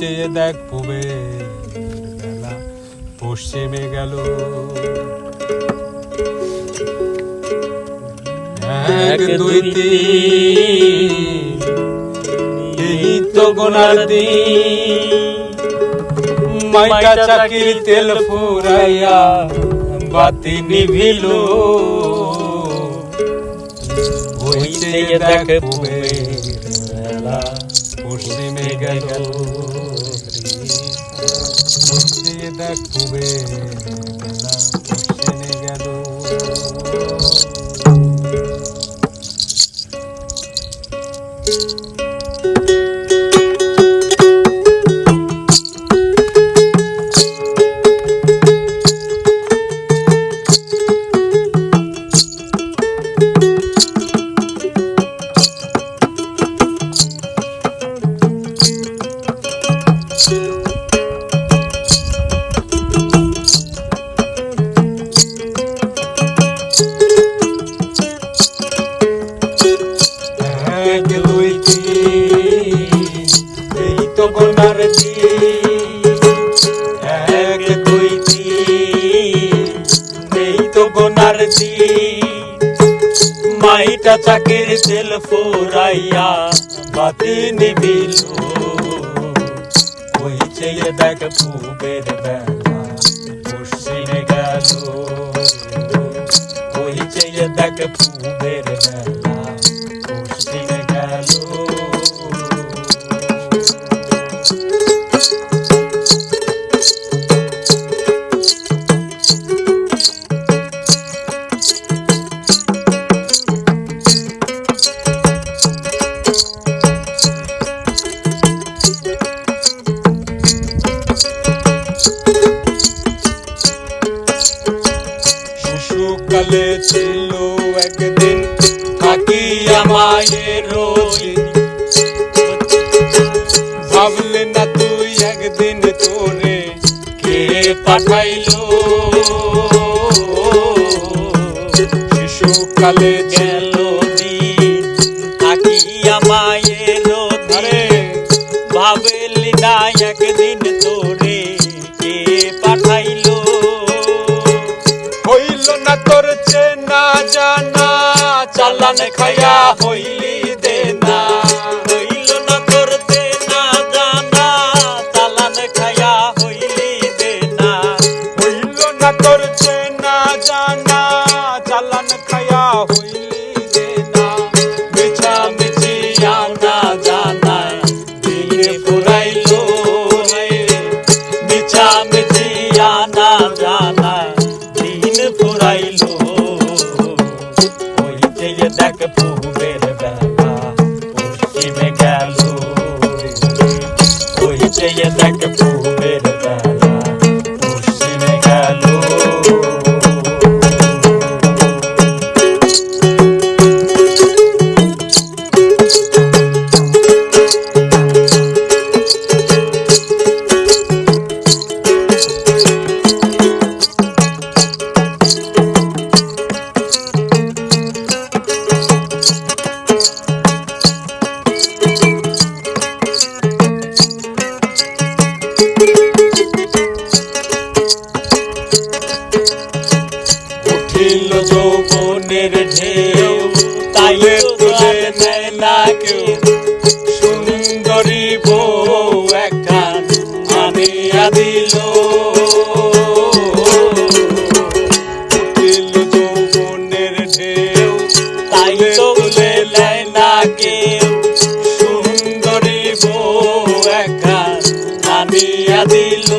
চেয়ে দেখ পূবের বেলা পশ্চিমে গেল। এক দুই তিন এই তো গোনার দিন, মাইকা চাকির তেল ফুরাইয়া বাতি নিভিল। ওই চেয়ে দেখ পূবের বেলা পশ্চিমে গেল। ওই চেয়ে দেখ পূবের বেলা পশ্চিমে গেল। এক দুই তিন এই তো গোনার দিন, এক দুই তিন এই তো গোনার দিন, মাইটা চাকির তেল ফুরাইয়া বাতি নিভিল। ওই চেয়ে দেখ পূবের বেলা পশ্চিমে গেল। ওই চেয়ে দেখ পূবের বেলা পশ্চিমে গেল। শিশুকালে ছিল একদিন থাকিয়া মায়ের রোজি, ভাবলে না তুই একদিন তোরে কে পাঠাইলো। শিশুকালে গেল দিন থাকিয়া মায়ের রোজি, ভাবলি না একদিন তোরে কে পাঠাইলো। হইল না তোর চেনা জানা, চালান খায়া হইলি দেনা। হইল না তোর দেনা জানা, চালান খায়া হইলি দেনা। হইল না তোর চেনা জানা, চালান খায়া হইলি দেনা। মিছামিছি আনা জানায় দিন ফুরাইলো। মিছামিছি আনা জানায় দিন ফুরাইলো। ওই চেয়ে দেখ পূবের বেলা পশ্চিমে গেল। ওই চেয়ে দেখ পূবের বেলা পশ্চিমে গেল। উঠিল যৌবনের ঢেউ, তাই তুলে নেয় না কেউ। সুন্দরী বউ একখান আনিয়া দিল। উঠিল যৌবনের ঢেউ, তাই তুলে নেয় না কেউ। সুন্দরী বউ একখান আনিয়া দিল।